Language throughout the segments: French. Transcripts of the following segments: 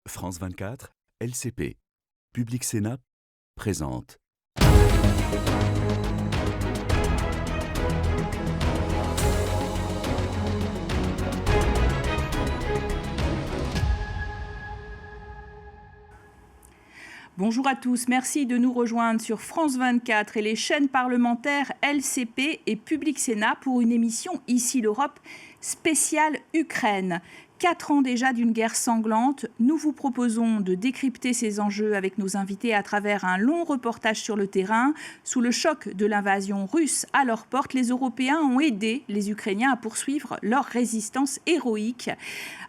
France 24, LCP. Public Sénat présente. Bonjour à tous, merci de nous rejoindre sur France 24 et les chaînes parlementaires LCP et Public Sénat pour une émission Ici l'Europe spéciale Ukraine. 4 ans déjà d'une guerre sanglante, nous vous proposons de décrypter ces enjeux avec nos invités à travers un long reportage sur le terrain. Sous le choc de l'invasion russe à leur porte, les Européens ont aidé les Ukrainiens à poursuivre leur résistance héroïque.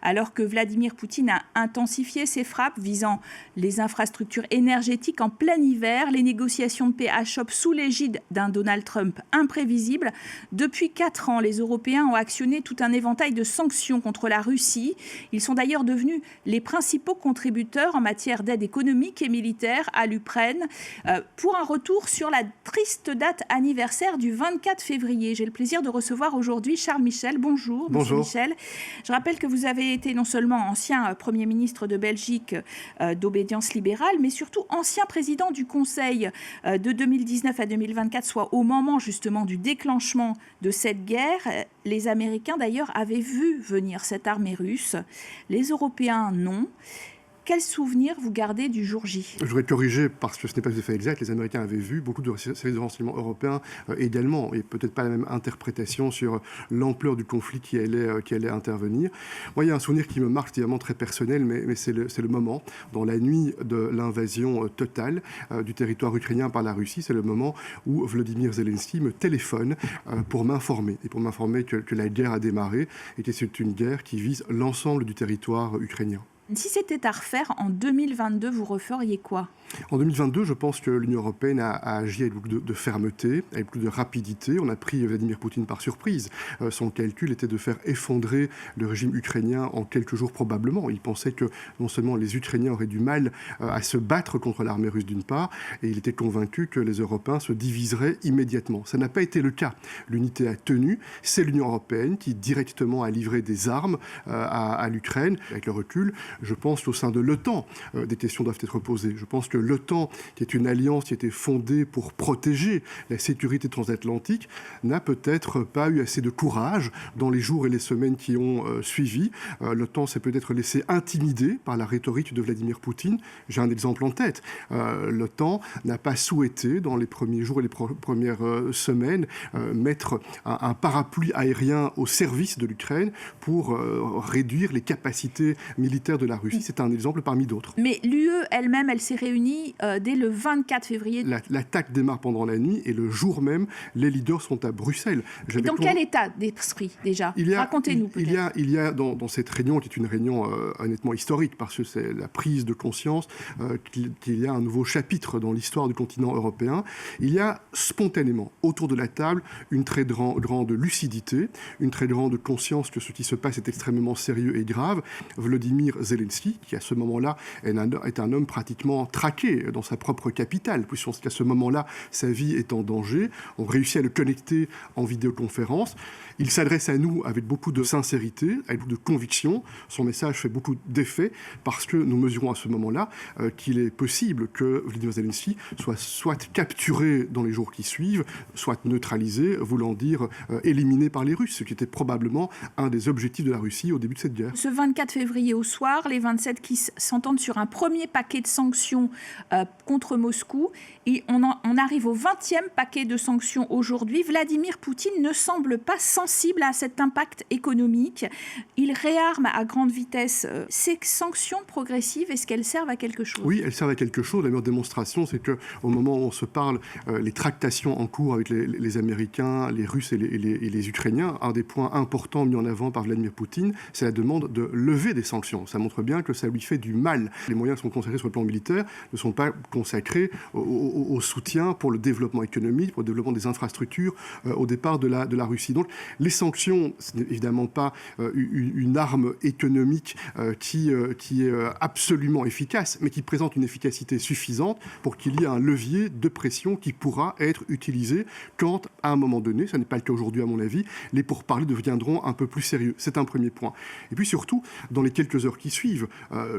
Alors que Vladimir Poutine a intensifié ses frappes visant les infrastructures énergétiques en plein hiver, les négociations de paix achoppent sous l'égide d'un Donald Trump imprévisible. Depuis 4 ans, les Européens ont actionné tout un éventail de sanctions contre la Russie. Ils sont d'ailleurs devenus les principaux contributeurs en matière d'aide économique et militaire à l'Ukraine. Pour un retour sur la triste date anniversaire du 24 février, j'ai le plaisir de recevoir aujourd'hui Charles Michel. Bonjour. Bonjour. Monsieur Michel. Je rappelle que vous avez été non seulement ancien Premier ministre de Belgique d'obédience libérale, mais surtout ancien président du Conseil de 2019 à 2024, soit au moment justement du déclenchement de cette guerre. Les Américains d'ailleurs avaient vu venir cette armée russe. Les Européens, non. Quel souvenir vous gardez du jour J ? Je voudrais corriger parce que ce n'est pas tout à fait exact. Les Américains avaient vu, beaucoup de services de renseignement européens également, et peut-être pas la même interprétation sur l'ampleur du conflit qui allait intervenir. Moi, il y a un souvenir qui me marque, évidemment très personnel, mais c'est le moment, dans la nuit de l'invasion totale du territoire ukrainien par la Russie, c'est le moment où Volodymyr Zelensky me téléphone pour m'informer, que la guerre a démarré et que c'est une guerre qui vise l'ensemble du territoire ukrainien. Si c'était à refaire en 2022, vous referiez quoi ? En 2022, je pense que l'Union européenne a agi avec beaucoup de fermeté, avec beaucoup de rapidité. On a pris Vladimir Poutine par surprise. Son calcul était de faire effondrer le régime ukrainien en quelques jours probablement. Il pensait que non seulement les Ukrainiens auraient du mal à se battre contre l'armée russe d'une part, et il était convaincu que les Européens se diviseraient immédiatement. Ça n'a pas été le cas. L'unité a tenu. C'est l'Union européenne qui directement a livré des armes à l'Ukraine. Avec le recul, je pense qu'au sein de l'OTAN, des questions doivent être posées. Je pense que l'OTAN, qui est une alliance qui était fondée pour protéger la sécurité transatlantique, n'a peut-être pas eu assez de courage dans les jours et les semaines qui ont suivi. L'OTAN s'est peut-être laissé intimider par la rhétorique de Vladimir Poutine. J'ai un exemple en tête. L'OTAN n'a pas souhaité, dans les premiers jours et les premières semaines, mettre un parapluie aérien au service de l'Ukraine pour réduire les capacités militaires de la Russie. C'est un exemple parmi d'autres. Mais l'UE elle-même, elle s'est réunie dès le 24 février. L'attaque démarre pendant la nuit et le jour même, les leaders sont à Bruxelles. Et dans quel état d'esprit déjà ? Racontez-nous peut-être. Il y a dans cette réunion, qui est une réunion honnêtement historique, parce que c'est la prise de conscience qu'il y a un nouveau chapitre dans l'histoire du continent européen, il y a spontanément autour de la table une très grande lucidité, une très grande conscience que ce qui se passe est extrêmement sérieux et grave. Volodymyr Zelensky, qui à ce moment-là est un homme pratiquement traqué dans sa propre capitale, puisqu'à ce moment-là, sa vie est en danger. On réussit à le connecter en vidéoconférence. Il s'adresse à nous avec beaucoup de sincérité, avec beaucoup de conviction. Son message fait beaucoup d'effet parce que nous mesurons à ce moment-là qu'il est possible que Volodymyr Zelensky soit capturé dans les jours qui suivent, soit neutralisé, voulant dire éliminé par les Russes, ce qui était probablement un des objectifs de la Russie au début de cette guerre. Ce 24 février au soir, les 27 qui s'entendent sur un premier paquet de sanctions contre Moscou. Et on arrive au 20e paquet de sanctions aujourd'hui. Vladimir Poutine ne semble pas sensible à cet impact économique. Il réarme à grande vitesse. Ces sanctions progressives, est-ce qu'elles servent à quelque chose ? Oui, elles servent à quelque chose. La meilleure démonstration, c'est qu'au moment où on se parle, les tractations en cours avec les Américains, les Russes et les Ukrainiens, un des points importants mis en avant par Vladimir Poutine, c'est la demande de lever des sanctions. Ça montre bien que ça lui fait du mal. Les moyens qui sont consacrés sur le plan militaire ne sont pas consacrés au soutien pour le développement économique, pour le développement des infrastructures au départ de la Russie. Donc les sanctions, ce n'est évidemment pas une arme économique qui est absolument efficace, mais qui présente une efficacité suffisante pour qu'il y ait un levier de pression qui pourra être utilisé quand, à un moment donné, ça n'est pas le cas aujourd'hui à mon avis, les pourparlers deviendront un peu plus sérieux. C'est un premier point. Et puis surtout, dans les quelques heures qui suivent.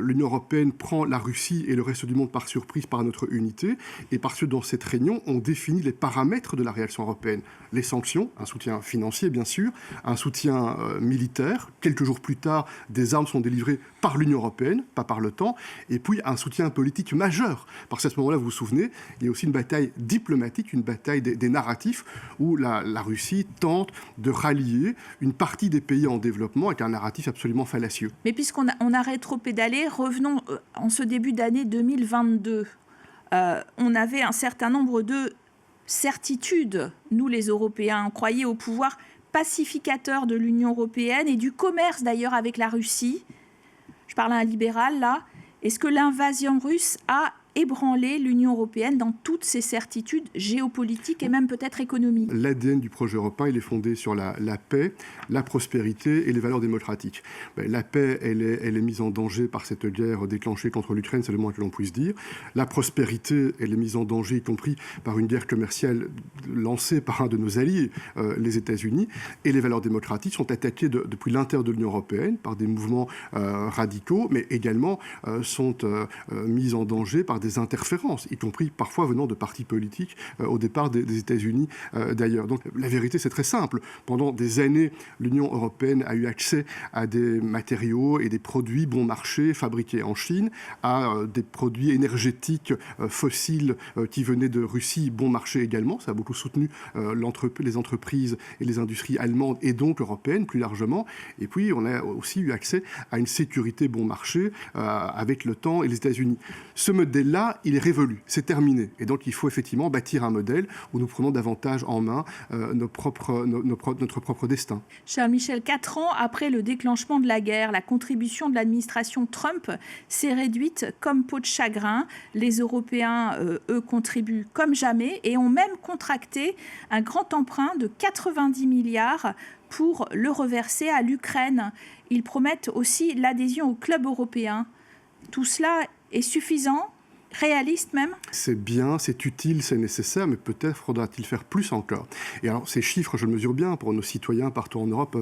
L'Union européenne prend la Russie et le reste du monde par surprise par notre unité, et parce que dans cette réunion, on définit les paramètres de la réaction européenne. Les sanctions, un soutien financier bien sûr, un soutien militaire. Quelques jours plus tard, des armes sont délivrées par l'Union européenne, pas par l'OTAN, et puis un soutien politique majeur. Parce qu'à ce moment-là, vous vous souvenez, il y a aussi une bataille diplomatique, une bataille des narratifs, où la Russie tente de rallier une partie des pays en développement avec un narratif absolument fallacieux. Mais puisqu'on a rétropédalé, revenons en ce début d'année 2022. On avait un certain nombre de certitudes, nous les Européens. On croyait au pouvoir pacificateur de l'Union européenne et du commerce d'ailleurs avec la Russie. Je parle à un libéral là. Est-ce que l'invasion russe a ébranler l'Union européenne dans toutes ses certitudes géopolitiques et même peut-être économiques? L'ADN du projet européen, il est fondé sur la paix, la prospérité et les valeurs démocratiques. La paix, elle est mise en danger par cette guerre déclenchée contre l'Ukraine, c'est le moins que l'on puisse dire. La prospérité, elle est mise en danger, y compris par une guerre commerciale lancée par un de nos alliés, les États-Unis. Et les valeurs démocratiques sont attaquées depuis l'intérieur de l'Union européenne par des mouvements radicaux, mais également sont mises en danger par des interférences, y compris parfois venant de partis politiques au départ des États-Unis d'ailleurs. Donc la vérité, c'est très simple. Pendant des années, l'Union européenne a eu accès à des matériaux et des produits bon marché fabriqués en Chine, à des produits énergétiques fossiles qui venaient de Russie, bon marché également. Ça a beaucoup soutenu les entreprises et les industries allemandes et donc européennes plus largement. Et puis, on a aussi eu accès à une sécurité bon marché avec l'OTAN et les États-Unis. Ce modèle-là, il est révolu, c'est terminé. Et donc, il faut effectivement bâtir un modèle où nous prenons davantage en main notre propre destin. Charles Michel, 4 ans après le déclenchement de la guerre, la contribution de l'administration Trump s'est réduite comme peau de chagrin. Les Européens, eux, contribuent comme jamais et ont même contracté un grand emprunt de 90 milliards pour le reverser à l'Ukraine. Ils promettent aussi l'adhésion au club européen. Tout cela est suffisant ? Réaliste même? C'est bien, c'est utile, c'est nécessaire, mais peut-être faudra-t-il faire plus encore. Et alors, ces chiffres, je le mesure bien, pour nos citoyens partout en Europe,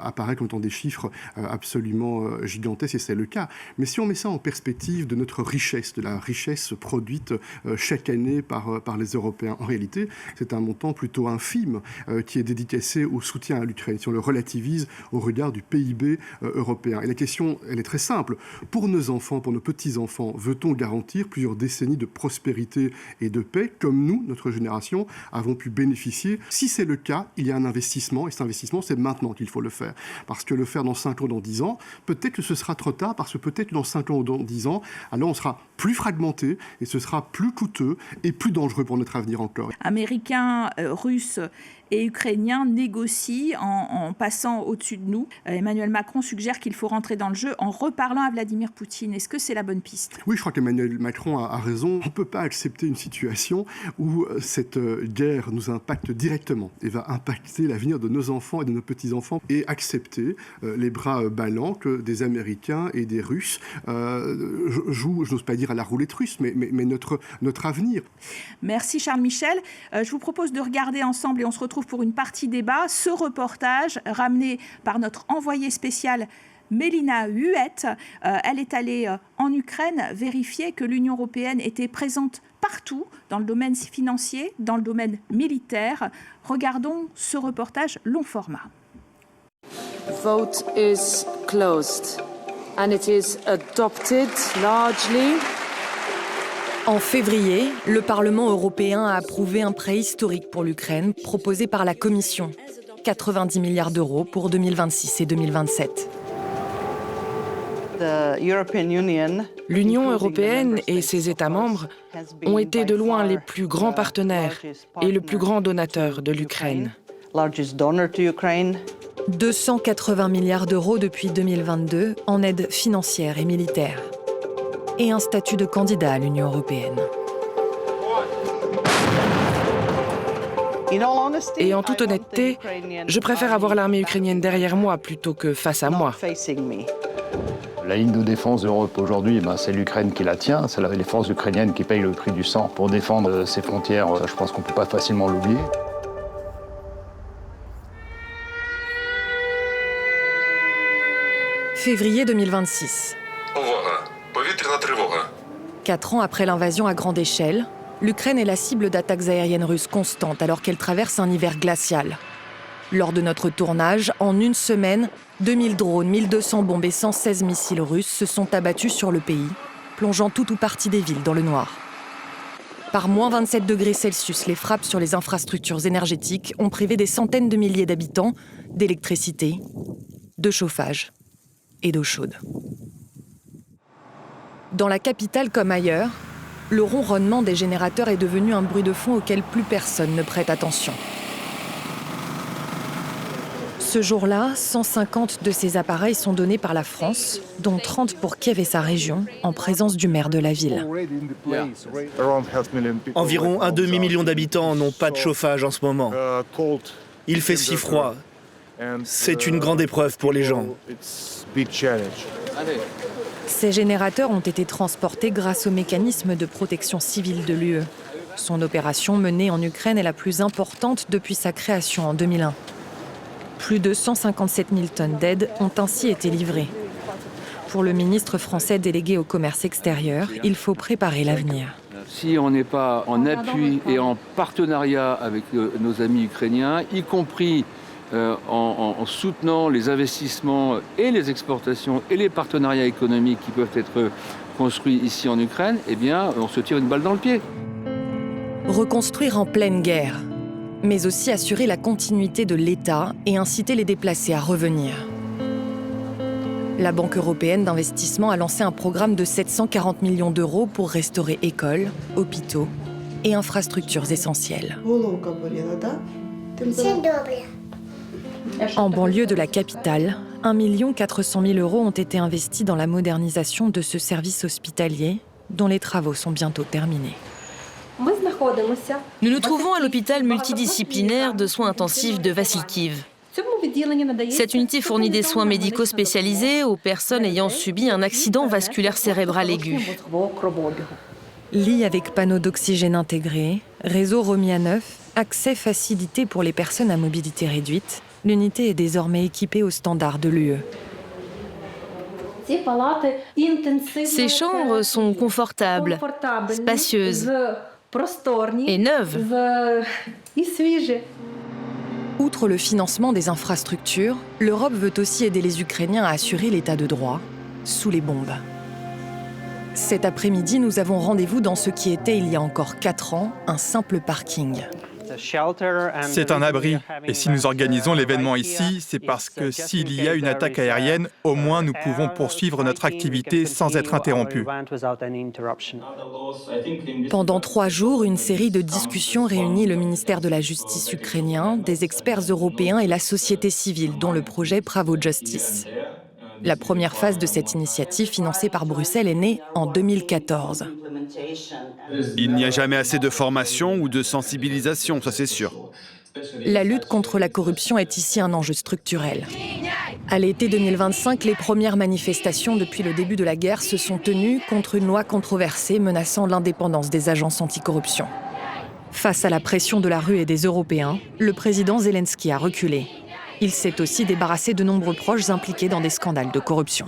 apparaissent comme étant des chiffres absolument gigantesques, et c'est le cas. Mais si on met ça en perspective de notre richesse, de la richesse produite chaque année par les Européens, en réalité, c'est un montant plutôt infime qui est dédicacé au soutien à l'Ukraine, si on le relativise au regard du PIB européen. Et la question, elle est très simple. Pour nos enfants, pour nos petits-enfants, veut-on garantir plusieurs décennies de prospérité et de paix, comme nous, notre génération, avons pu bénéficier? Si c'est le cas, il y a un investissement, et cet investissement, c'est maintenant qu'il faut le faire. Parce que le faire dans 5 ans, dans 10 ans, peut-être que ce sera trop tard, parce que peut-être que dans 5 ans ou dans 10 ans, alors on sera plus fragmenté, et ce sera plus coûteux et plus dangereux pour notre avenir encore. Américains, Russes et Ukrainiens négocient en passant au-dessus de nous. Emmanuel Macron suggère qu'il faut rentrer dans le jeu en reparlant à Vladimir Poutine. Est-ce que c'est la bonne piste? Oui, je crois qu'Emmanuel Macron a raison. On ne peut pas accepter une situation où cette guerre nous impacte directement et va impacter l'avenir de nos enfants et de nos petits-enfants, et accepter les bras ballants que des Américains et des Russes jouent, je n'ose pas dire à la roulette russe, mais notre avenir. Merci Charles Michel. Je vous propose de regarder ensemble, et on se retrouve pour une partie débat, ce reportage ramené par notre envoyée spéciale Mélina Huette. Elle est allée en Ukraine vérifier que l'Union européenne était présente partout, dans le domaine financier, dans le domaine militaire. Regardons ce reportage long format. Vote is closed and it is adopted largely. En février, le Parlement européen a approuvé un prêt historique pour l'Ukraine proposé par la Commission. 90 milliards d'euros pour 2026 et 2027. L'Union européenne et ses États membres ont été de loin les plus grands partenaires et le plus grand donateur de l'Ukraine. 280 milliards d'euros depuis 2022 en aide financière et militaire. Et un statut de candidat à l'Union européenne. Et en toute honnêteté, je préfère avoir l'armée ukrainienne derrière moi plutôt que face à moi. La ligne de défense d'Europe aujourd'hui, c'est l'Ukraine qui la tient. C'est les forces ukrainiennes qui payent le prix du sang pour défendre ses frontières. Je pense qu'on ne peut pas facilement l'oublier. Février 2026. 4 ans après l'invasion à grande échelle, l'Ukraine est la cible d'attaques aériennes russes constantes alors qu'elle traverse un hiver glacial. Lors de notre tournage, en une semaine, 2000 drones, 1200 bombes et 116 missiles russes se sont abattus sur le pays, plongeant tout ou partie des villes dans le noir. Par moins 27 degrés Celsius, les frappes sur les infrastructures énergétiques ont privé des centaines de milliers d'habitants d'électricité, de chauffage et d'eau chaude. Dans la capitale comme ailleurs, le ronronnement des générateurs est devenu un bruit de fond auquel plus personne ne prête attention. Ce jour-là, 150 de ces appareils sont donnés par la France, dont 30 pour Kiev et sa région, en présence du maire de la ville. Environ un demi-million d'habitants n'ont pas de chauffage en ce moment. Il fait si froid. C'est une grande épreuve pour les gens. Ces générateurs ont été transportés grâce au mécanisme de protection civile de l'UE. Son opération menée en Ukraine est la plus importante depuis sa création en 2001. Plus de 157 000 tonnes d'aide ont ainsi été livrées. Pour le ministre français délégué au commerce extérieur, il faut préparer l'avenir. Si on n'est pas en appui et en partenariat avec nos amis ukrainiens, y compris en soutenant les investissements et les exportations et les partenariats économiques qui peuvent être construits ici en Ukraine, eh bien, on se tire une balle dans le pied. Reconstruire en pleine guerre, mais aussi assurer la continuité de l'État et inciter les déplacés à revenir. La Banque européenne d'investissement a lancé un programme de 740 millions d'euros pour restaurer écoles, hôpitaux et infrastructures essentielles. En banlieue de la capitale, 1 400 000 euros ont été investis dans la modernisation de ce service hospitalier, dont les travaux sont bientôt terminés. Nous nous trouvons à l'hôpital multidisciplinaire de soins intensifs de Vassilkiv. Cette unité fournit des soins médicaux spécialisés aux personnes ayant subi un accident vasculaire cérébral aigu. Lits avec panneaux d'oxygène intégrés, réseau remis à neuf, accès facilité pour les personnes à mobilité réduite, l'unité est désormais équipée aux standards de l'UE. Ces chambres sont confortables, spacieuses et neuves. Outre le financement des infrastructures, l'Europe veut aussi aider les Ukrainiens à assurer l'état de droit sous les bombes. Cet après-midi, nous avons rendez-vous dans ce qui était, il y a encore 4 ans, un simple parking. C'est un abri, et si nous organisons l'événement ici, c'est parce que s'il y a une attaque aérienne, au moins nous pouvons poursuivre notre activité sans être interrompus. Pendant 3 jours, une série de discussions réunit le ministère de la Justice ukrainien, des experts européens et la société civile, dont le projet Bravo Justice. La première phase de cette initiative, financée par Bruxelles, est née en 2014. Il n'y a jamais assez de formation ou de sensibilisation, ça c'est sûr. La lutte contre la corruption est ici un enjeu structurel. À l'été 2025, les premières manifestations depuis le début de la guerre se sont tenues contre une loi controversée menaçant l'indépendance des agences anticorruption. Face à la pression de la rue et des Européens, le président Zelensky a reculé. Il s'est aussi débarrassé de nombreux proches impliqués dans des scandales de corruption.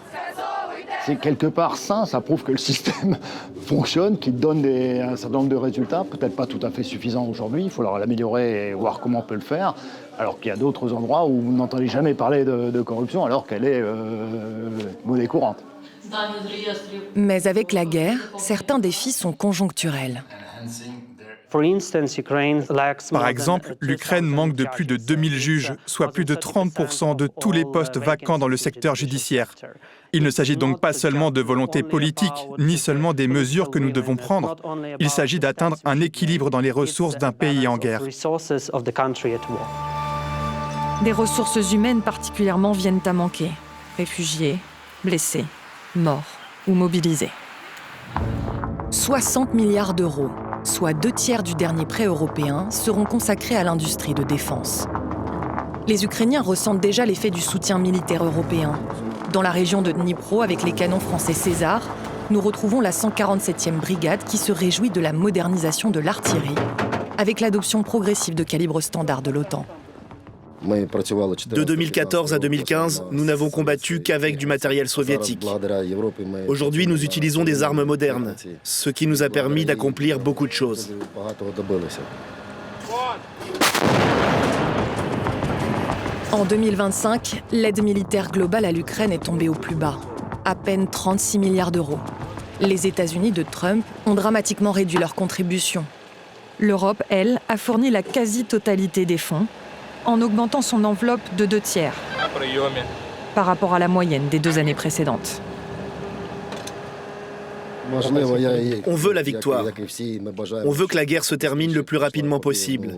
C'est quelque part sain, ça prouve que le système fonctionne, qu'il donne un certain nombre de résultats, peut-être pas tout à fait suffisants aujourd'hui, il faut l'améliorer et voir comment on peut le faire, alors qu'il y a d'autres endroits où vous n'entendez jamais parler de corruption alors qu'elle est monnaie courante. Mais avec la guerre, certains défis sont conjoncturels. Par exemple, l'Ukraine manque de plus de 2000 juges, soit plus de 30% de tous les postes vacants dans le secteur judiciaire. Il ne s'agit donc pas seulement de volonté politique, ni seulement des mesures que nous devons prendre. Il s'agit d'atteindre un équilibre dans les ressources d'un pays en guerre. Des ressources humaines particulièrement viennent à manquer. Réfugiés, blessés, morts ou mobilisés. 60 milliards d'euros, soit 2/3 du dernier prêt européen, seront consacrés à l'industrie de défense. Les Ukrainiens ressentent déjà l'effet du soutien militaire européen. Dans la région de Dnipro, avec les canons français César, nous retrouvons la 147e brigade qui se réjouit de la modernisation de l'artillerie, avec l'adoption progressive de calibres standards de l'OTAN. De 2014 à 2015, nous n'avons combattu qu'avec du matériel soviétique. Aujourd'hui, nous utilisons des armes modernes, ce qui nous a permis d'accomplir beaucoup de choses. En 2025, l'aide militaire globale à l'Ukraine est tombée au plus bas, à peine 36 milliards d'euros. Les États-Unis de Trump ont dramatiquement réduit leur contribution. L'Europe, elle, a fourni la quasi-totalité des fonds, en augmentant son enveloppe de 2/3 par rapport à la moyenne des 2 années précédentes. On veut la victoire. On veut que la guerre se termine le plus rapidement possible,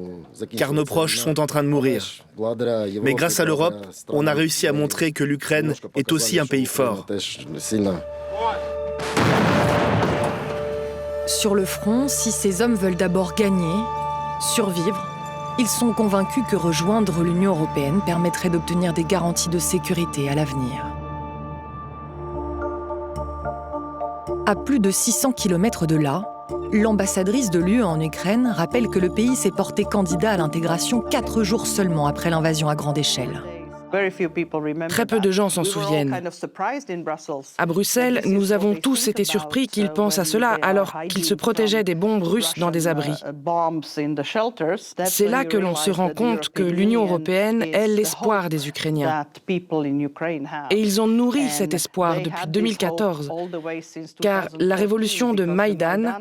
car nos proches sont en train de mourir. Mais grâce à l'Europe, on a réussi à montrer que l'Ukraine est aussi un pays fort. Sur le front, si ces hommes veulent d'abord gagner, survivre, ils sont convaincus que rejoindre l'Union européenne permettrait d'obtenir des garanties de sécurité à l'avenir. À plus de 600 km de là, l'ambassadrice de l'UE en Ukraine rappelle que le pays s'est porté candidat à l'intégration 4 jours seulement après l'invasion à grande échelle. Très peu de gens s'en souviennent. À Bruxelles, nous avons tous été surpris qu'ils pensent à cela alors qu'ils se protégeaient des bombes russes dans des abris. C'est là que l'on se rend compte que l'Union européenne est l'espoir des Ukrainiens. Et ils ont nourri cet espoir depuis 2014, car la révolution de Maïdan,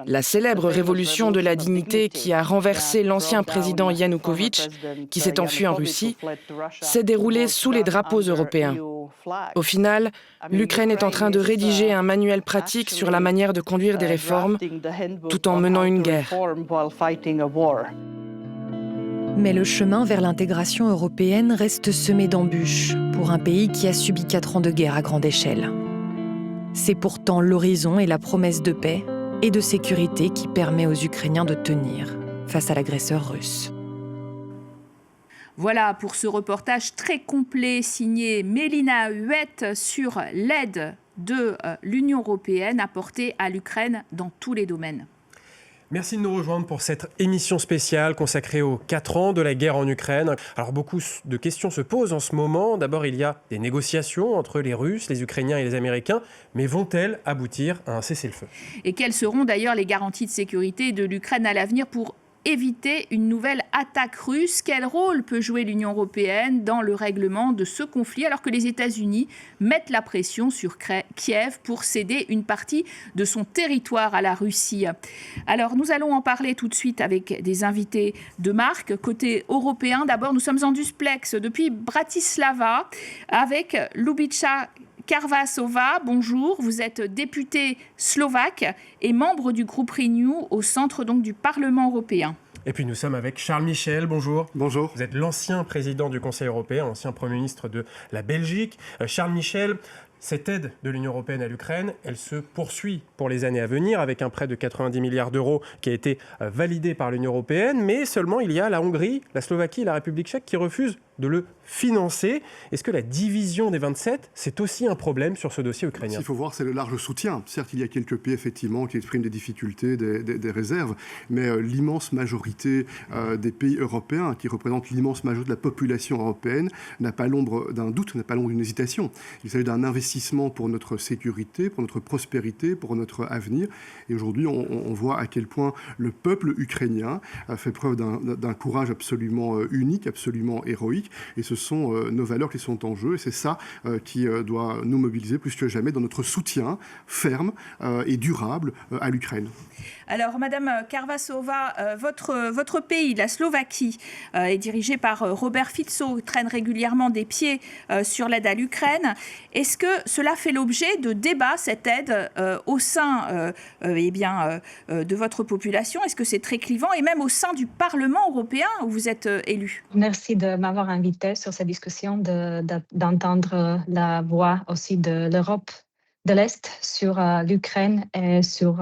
la célèbre révolution de la dignité qui a renversé l'ancien président Yanukovych, qui s'est enfui en Russie, s'est déroulée sous les drapeaux européens. Au final, l'Ukraine est en train de rédiger un manuel pratique sur la manière de conduire des réformes tout en menant une guerre. Mais le chemin vers l'intégration européenne reste semé d'embûches pour un pays qui a subi 4 ans de guerre à grande échelle. C'est pourtant l'horizon et la promesse de paix et de sécurité qui permet aux Ukrainiens de tenir face à l'agresseur russe. Voilà pour ce reportage très complet signé Mélina Huet sur l'aide de l'Union européenne apportée à l'Ukraine dans tous les domaines. Merci de nous rejoindre pour cette émission spéciale consacrée aux 4 ans de la guerre en Ukraine. Alors beaucoup de questions se posent en ce moment. D'abord, il y a des négociations entre les Russes, les Ukrainiens et les Américains. Mais vont-elles aboutir à un cessez-le-feu ? Et quelles seront d'ailleurs les garanties de sécurité de l'Ukraine à l'avenir pour éviter une nouvelle attaque russe? Quel rôle peut jouer l'Union européenne dans le règlement de ce conflit alors que les États-Unis mettent la pression sur Kiev pour céder une partie de son territoire à la Russie? Alors nous allons en parler tout de suite avec des invités de marque. Côté européen, d'abord nous sommes en duplex depuis Bratislava avec Ljubica Karvasová, bonjour. Vous êtes députée slovaque et membre du groupe Renew au centre donc du Parlement européen. Et puis nous sommes avec Charles Michel, bonjour. Bonjour. Vous êtes l'ancien président du Conseil européen, ancien Premier ministre de la Belgique. Charles Michel, cette aide de l'Union européenne à l'Ukraine, elle se poursuit pour les années à venir avec un prêt de 90 milliards d'euros qui a été validé par l'Union européenne, mais seulement il y a la Hongrie, la Slovaquie et la République tchèque qui refusent de le financer. Est-ce que la division des 27, c'est aussi un problème sur ce dossier ukrainien ? Ce qu'il faut voir, c'est le large soutien. Certes, il y a quelques pays, effectivement, qui expriment des difficultés, des réserves, mais l'immense majorité des pays européens, qui représentent l'immense majorité de la population européenne, n'a pas l'ombre d'un doute, n'a pas l'ombre d'une hésitation. Il s'agit d'un investissement pour notre sécurité, pour notre prospérité, pour notre avenir. Et aujourd'hui, on voit à quel point le peuple ukrainien a fait preuve d'un courage absolument unique, absolument héroïque. Et ce sont nos valeurs qui sont en jeu. Et c'est ça qui doit nous mobiliser plus que jamais dans notre soutien ferme et durable à l'Ukraine. Alors, Madame Karvasová, votre pays, la Slovaquie, est dirigé par Robert Fico, traîne régulièrement des pieds sur l'aide à l'Ukraine. Est-ce que cela fait l'objet de débats, cette aide, au sein de votre population? Est-ce que c'est très clivant? Et même au sein du Parlement européen où vous êtes élu? Merci de m'avoir invité sur cette discussion, d'entendre la voix aussi de l'Europe de l'Est sur l'Ukraine et sur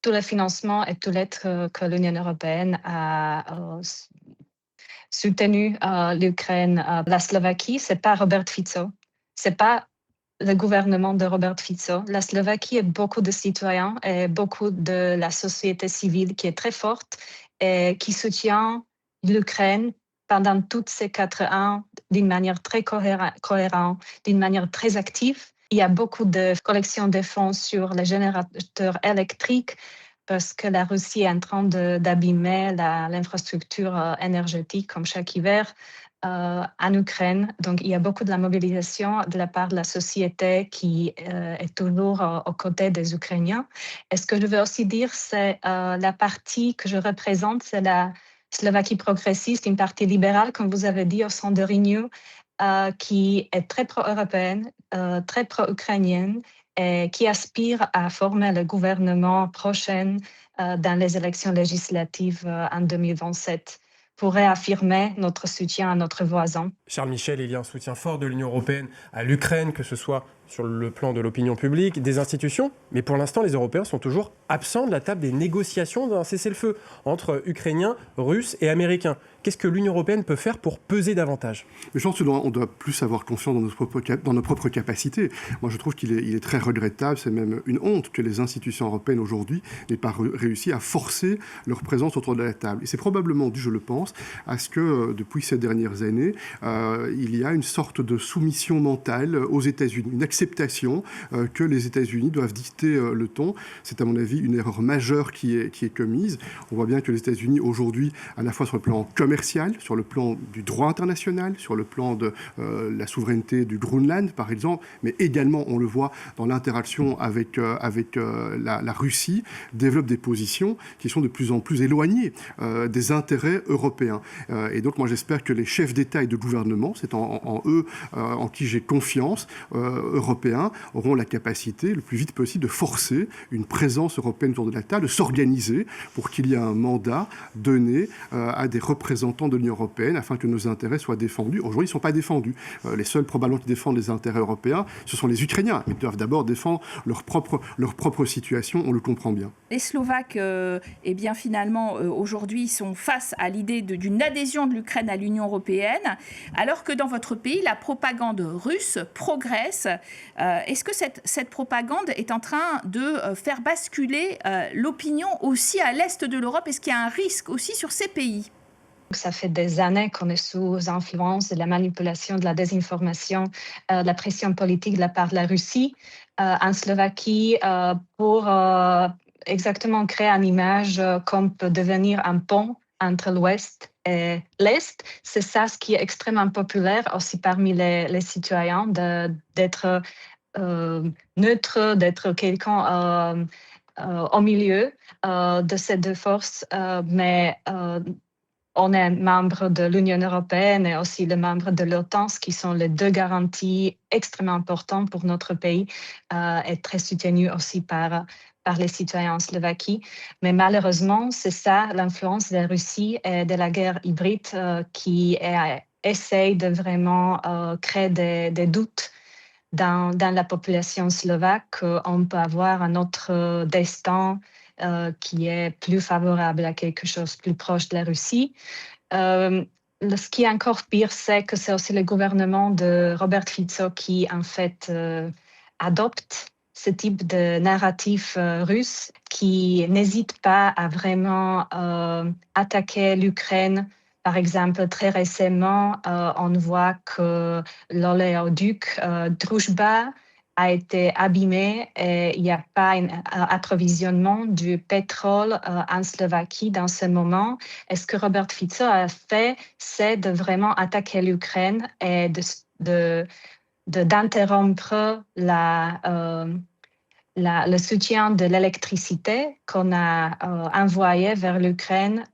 tout le financement et tout l'aide que l'Union européenne a soutenu l'Ukraine. La Slovaquie, c'est pas Robert Fico, c'est pas le gouvernement de Robert Fico. La Slovaquie a beaucoup de citoyens et beaucoup de la société civile qui est très forte et qui soutient l'Ukraine pendant toutes ces 4 ans d'une manière très cohérente, d'une manière très active. Il y a beaucoup de collections de fonds sur les générateurs électriques parce que la Russie est en train d'abîmer l'infrastructure énergétique comme chaque hiver en Ukraine. Donc, il y a beaucoup de la mobilisation de la part de la société qui est toujours aux côtés des Ukrainiens. Et ce que je veux aussi dire, c'est la partie que je représente, c'est la Slovaquie progressiste, une partie libérale, comme vous avez dit, au sein de Renew, qui est très pro-européenne, très pro-ukrainienne, et qui aspire à former le gouvernement prochain dans les élections législatives en 2027 pour réaffirmer notre soutien à notre voisin. Charles Michel, il y a un soutien fort de l'Union européenne à l'Ukraine, que ce soit sur le plan de l'opinion publique, des institutions, mais pour l'instant, les Européens sont toujours absents de la table des négociations d'un cessez-le-feu entre Ukrainiens, Russes et Américains. Qu'est-ce que l'Union européenne peut faire pour peser davantage ? Je pense qu'on doit plus avoir confiance dans nos propres capacités. Moi, je trouve qu'il est très regrettable, c'est même une honte que les institutions européennes aujourd'hui n'aient pas réussi à forcer leur présence autour de la table. Et c'est probablement dû, je le pense, à ce que depuis ces dernières années, il y a une sorte de soumission mentale aux États-Unis, une acceptation que les États-Unis doivent dicter le ton. C'est à mon avis une erreur majeure qui est commise. On voit bien que les États-Unis aujourd'hui, à la fois sur le plan commercial, sur le plan du droit international, sur le plan de la souveraineté du Groenland, par exemple, mais également, on le voit dans l'interaction avec la Russie, développe des positions qui sont de plus en plus éloignées des intérêts européens. Et donc, moi, j'espère que les chefs d'État et de gouvernement, c'est en eux en qui j'ai confiance, européens, auront la capacité, le plus vite possible, de forcer une présence européenne autour de la table, de s'organiser pour qu'il y ait un mandat donné à des représentants de l'Union européenne afin que nos intérêts soient défendus. Aujourd'hui, ils ne sont pas défendus. Les seuls, probablement, qui défendent les intérêts européens, ce sont les Ukrainiens. Ils doivent d'abord défendre leur propre situation, on le comprend bien. Les Slovaques, eh bien, finalement, aujourd'hui, sont face à l'idée d'une adhésion de l'Ukraine à l'Union européenne, alors que dans votre pays, la propagande russe progresse. Est-ce que cette propagande est en train de faire basculer l'opinion aussi à l'est de l'Europe ? Est-ce qu'il y a un risque aussi sur ces pays ? Ça fait des années qu'on est sous influence de la manipulation, de la désinformation, de la pression politique de la part de la Russie en Slovaquie pour exactement créer une image qu'on peut devenir un pont entre l'Ouest et l'Est. C'est ça ce qui est extrêmement populaire aussi parmi les citoyens, d'être neutre, d'être quelqu'un au milieu de ces deux forces, mais on est membre de l'Union européenne et aussi le membre de l'OTAN, ce qui sont les deux garanties extrêmement importantes pour notre pays et très soutenues aussi par les citoyens en Slovaquie. Mais malheureusement, c'est ça l'influence de la Russie et de la guerre hybride qui essaye de vraiment créer des doutes dans la population slovaque. On peut avoir un autre destin qui est plus favorable à quelque chose de plus proche de la Russie. Ce qui est encore pire, c'est que c'est aussi le gouvernement de Robert Fico qui, en fait, adopte ce type de narratif russe, qui n'hésite pas à vraiment attaquer l'Ukraine. Par exemple, très récemment, on voit que l'oléoduc Druzhba a été abîmé et il n'y a pas un approvisionnement du pétrole en Slovaquie dans ce moment. Et ce que Robert Fico a fait, c'est de vraiment attaquer l'Ukraine et d'interrompre le soutien de l'électricité qu'on a envoyé vers l'Ukraine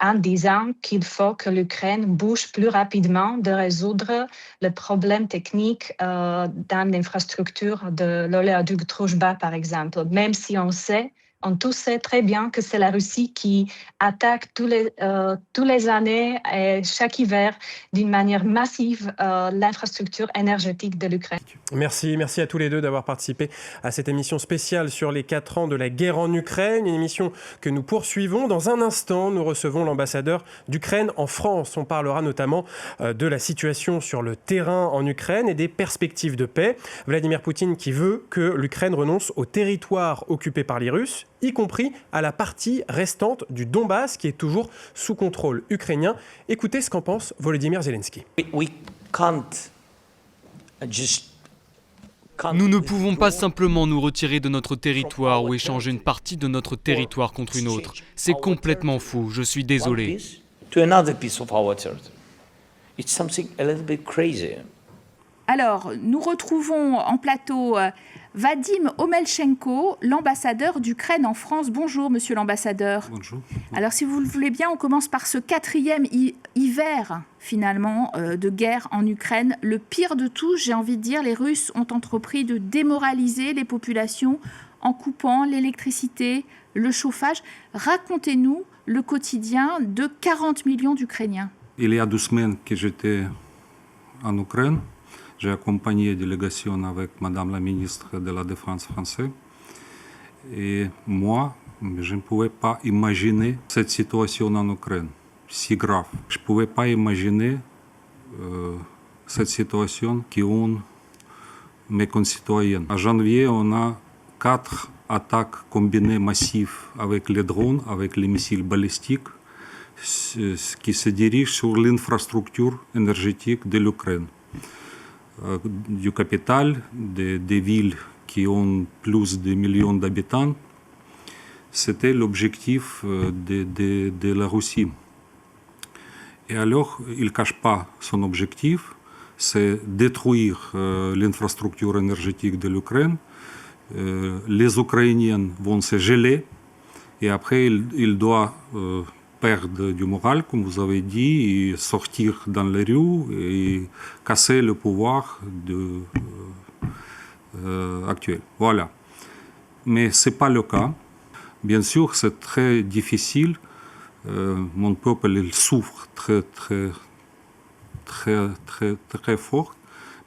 en disant qu'il faut que l'Ukraine bouge plus rapidement de résoudre le problème technique dans l'infrastructure de l'oléoduc Druzhba, par exemple. Même si on tous sait très bien que c'est la Russie qui attaque tous les années et chaque hiver d'une manière massive l'infrastructure énergétique de l'Ukraine. Merci à tous les deux d'avoir participé à cette émission spéciale sur les 4 ans de la guerre en Ukraine, une émission que nous poursuivons. Dans un instant, nous recevons l'ambassadeur d'Ukraine en France. On parlera notamment de la situation sur le terrain en Ukraine et des perspectives de paix. Vladimir Poutine qui veut que l'Ukraine renonce au territoire occupé par les Russes. y compris à la partie restante du Donbass qui est toujours sous contrôle ukrainien. Écoutez ce qu'en pense Volodymyr Zelensky. Nous ne pouvons pas simplement nous retirer de notre territoire ou échanger une partie de notre territoire contre une autre. C'est complètement fou, je suis désolé. Alors, nous retrouvons en plateau Vadim Omelchenko, l'ambassadeur d'Ukraine en France. Bonjour, monsieur l'ambassadeur. Bonjour. Alors, si vous le voulez bien, on commence par ce 4e hiver, finalement, de guerre en Ukraine. Le pire de tout, j'ai envie de dire, les Russes ont entrepris de démoraliser les populations en coupant l'électricité, le chauffage. Racontez-nous le quotidien de 40 millions d'Ukrainiens. Il y a 2 semaines que j'étais en Ukraine. J'ai accompagné une délégation avec Madame la ministre de la Défense française. Et moi, je ne pouvais pas imaginer cette situation en Ukraine, si grave. Je ne pouvais pas imaginer cette situation qu'ont mes concitoyens. En janvier, on a 4 attaques combinées massives avec les drones, avec les missiles balistiques, qui se dirigent sur l'infrastructure énergétique de l'Ukraine. Du capital, des villes qui ont plus de millions d'habitants, c'était l'objectif de la Russie. Et alors, il ne cache pas son objectif, c'est détruire l'infrastructure énergétique de l'Ukraine. Les Ukrainiens vont se geler et après, il doit perdre du moral, comme vous avez dit, et sortir dans les rues et casser le pouvoir actuel. Voilà. Mais ce n'est pas le cas. Bien sûr, c'est très difficile. Mon peuple, il souffre très fort.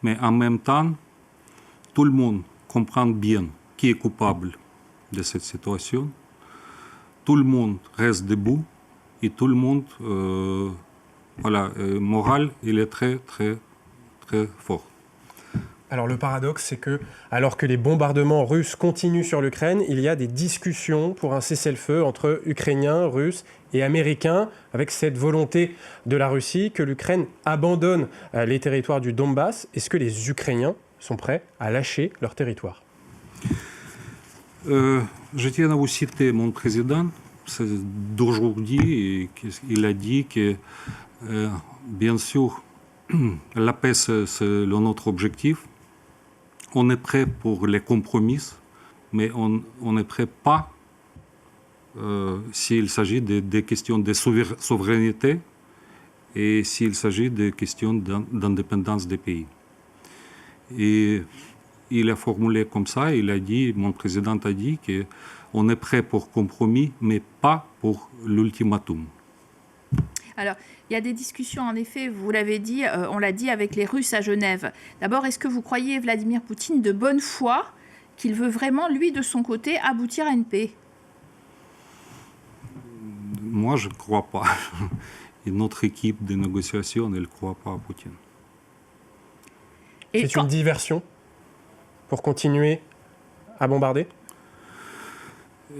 Mais en même temps, tout le monde comprend bien qui est coupable de cette situation. Tout le monde reste debout. Et tout le monde, moral, il est très fort. Alors le paradoxe, c'est que, alors que les bombardements russes continuent sur l'Ukraine, il y a des discussions pour un cessez-le-feu entre Ukrainiens, Russes et Américains, avec cette volonté de la Russie que l'Ukraine abandonne les territoires du Donbass. Est-ce que les Ukrainiens sont prêts à lâcher leur territoire ? Je tiens à vous citer mon président d'aujourd'hui. Il a dit que, bien sûr, la paix, c'est notre objectif. On est prêt pour les compromis, mais on n'est prêt pas s'il s'agit des questions de souveraineté et s'il s'agit des questions d'indépendance des pays. Et il a formulé comme ça, mon président a dit qu'on est prêt pour compromis, mais pas pour l'ultimatum. Alors, il y a des discussions, en effet, vous l'avez dit, on l'a dit avec les Russes à Genève. D'abord, est-ce que vous croyez, Vladimir Poutine, de bonne foi, qu'il veut vraiment, lui, de son côté, aboutir à une paix ? Moi, je ne crois pas. Et notre équipe de négociation, elle ne croit pas à Poutine. C'est une diversion pour continuer à bombarder ?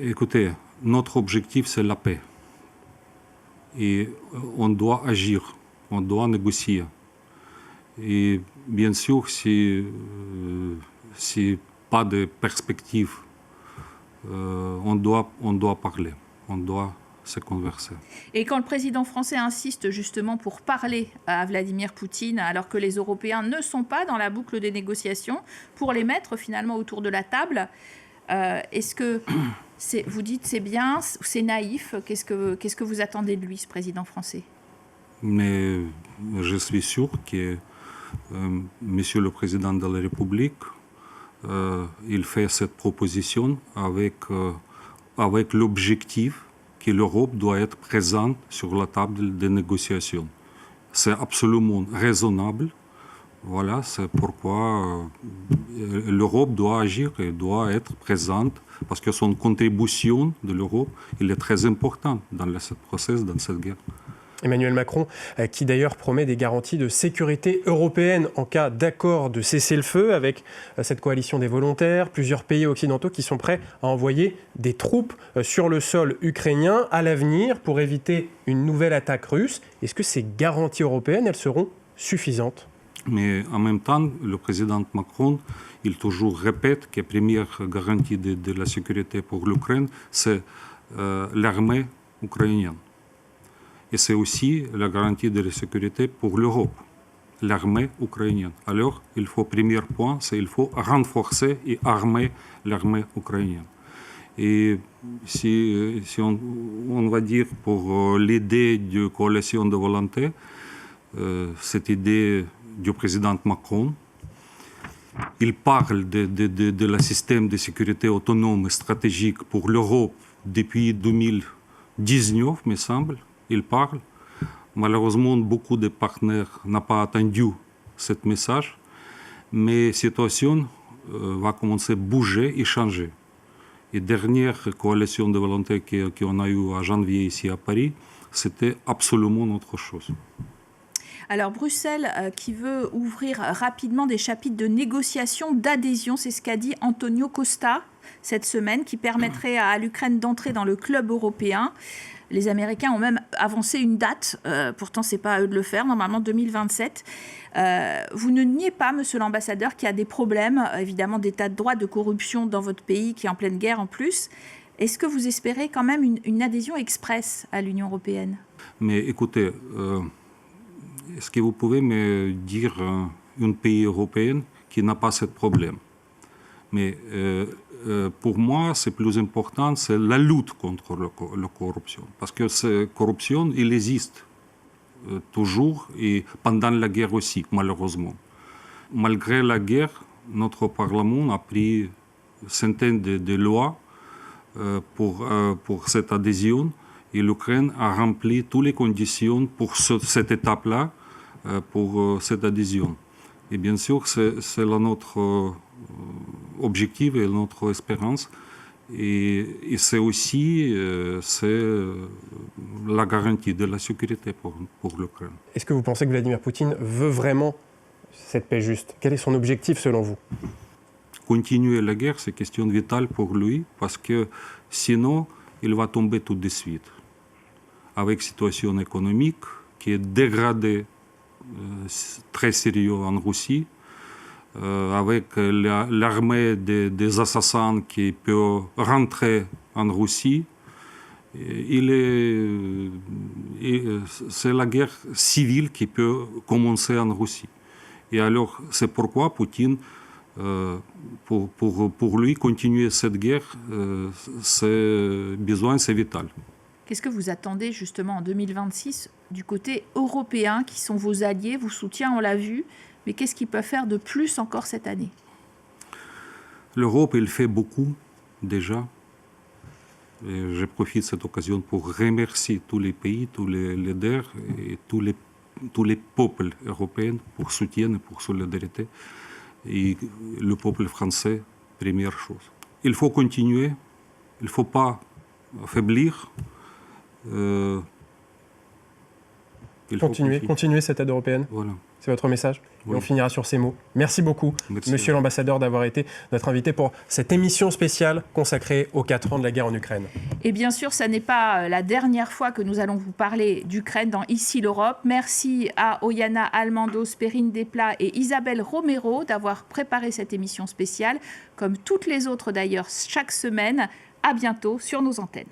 Écoutez, notre objectif, c'est la paix. Et on doit agir, on doit négocier. Et bien sûr, si pas de perspective, on doit parler, on doit se converser. Et quand le président français insiste justement pour parler à Vladimir Poutine, alors que les Européens ne sont pas dans la boucle des négociations, pour les mettre finalement autour de la table, est-ce que vous dites c'est bien, c'est naïf? Qu'est-ce que vous attendez de lui, ce président français? Mais je suis sûr que Monsieur le Président de la République, il fait cette proposition avec l'objectif que l'Europe doit être présente sur la table des négociations. C'est absolument raisonnable. Voilà, c'est pourquoi l'Europe doit agir et doit être présente, parce que son contribution de l'Europe, il est très importante dans ce processus, dans cette guerre. Emmanuel Macron, qui d'ailleurs promet des garanties de sécurité européenne en cas d'accord de cessez-le-feu avec cette coalition des volontaires, plusieurs pays occidentaux qui sont prêts à envoyer des troupes sur le sol ukrainien à l'avenir pour éviter une nouvelle attaque russe. Est-ce que ces garanties européennes, elles seront suffisantes ? Mais en même temps, le président Macron, il toujours répète que la première garantie de la sécurité pour l'Ukraine, c'est l'armée ukrainienne. Et c'est aussi la garantie de la sécurité pour l'Europe, l'armée ukrainienne. Alors, premier point, c'est qu'il faut renforcer et armer l'armée ukrainienne. Et si on va dire pour l'idée de coalition de volonté, cette idée du président Macron, il parle de la système de sécurité autonome et stratégique pour l'Europe depuis 2019, me semble. Il parle. Malheureusement, beaucoup de partenaires n'ont pas attendu ce message, mais la situation va commencer à bouger et changer. Et la dernière coalition de volonté qu'on a eue en janvier ici à Paris, c'était absolument autre chose. Alors Bruxelles qui veut ouvrir rapidement des chapitres de négociation, d'adhésion, c'est ce qu'a dit Antonio Costa cette semaine, qui permettrait à l'Ukraine d'entrer dans le club européen. Les Américains ont même avancé une date, pourtant ce n'est pas à eux de le faire, normalement 2027. Vous ne niez pas, monsieur l'ambassadeur, qu'il y a des problèmes, évidemment d'état de droit, de corruption dans votre pays qui est en pleine guerre en plus. Est-ce que vous espérez quand même une adhésion express à l'Union européenne ? Mais écoutez, est-ce que vous pouvez me dire un pays européen qui n'a pas ce problème ? Mais pour moi, c'est plus important, c'est la lutte contre la corruption. Parce que cette corruption, elle existe toujours et pendant la guerre aussi, malheureusement. Malgré la guerre, notre Parlement a pris centaines de lois pour cette adhésion et l'Ukraine a rempli toutes les conditions pour cette étape-là, pour cette adhésion. Et bien sûr, c'est notre objectif et notre espérance. Et c'est aussi la garantie de la sécurité pour l'Ukraine. Est-ce que vous pensez que Vladimir Poutine veut vraiment cette paix juste ? Quel est son objectif selon vous ? Continuer la guerre, c'est une question vitale pour lui, parce que sinon, il va tomber tout de suite. Avec une situation économique qui est dégradée très sérieux en Russie, avec l'armée des assassins qui peut rentrer en Russie, c'est la guerre civile qui peut commencer en Russie. Et alors, c'est pourquoi Poutine, pour lui, continuer cette guerre, c'est vital. Qu'est-ce que vous attendez justement en 2026 du côté européen, qui sont vos alliés, vous soutiennent, on l'a vu, mais qu'est-ce qu'ils peuvent faire de plus encore cette année ? L'Europe, elle fait beaucoup déjà. Et je profite de cette occasion pour remercier tous les pays, tous les leaders et tous les peuples européens pour soutien et pour solidarité. Et le peuple français, première chose. Il faut continuer, il ne faut pas affaiblir. Continuer cette aide européenne. Voilà. C'est votre message. Oui. Et on finira sur ces mots. Merci beaucoup, monsieur l'ambassadeur, d'avoir été notre invité pour cette émission spéciale consacrée aux 4 ans de la guerre en Ukraine. Et bien sûr, ça n'est pas la dernière fois que nous allons vous parler d'Ukraine dans Ici l'Europe. Merci à Oyana Almandos, Perrine Desplat et Isabelle Romero d'avoir préparé cette émission spéciale, comme toutes les autres d'ailleurs chaque semaine. À bientôt sur nos antennes.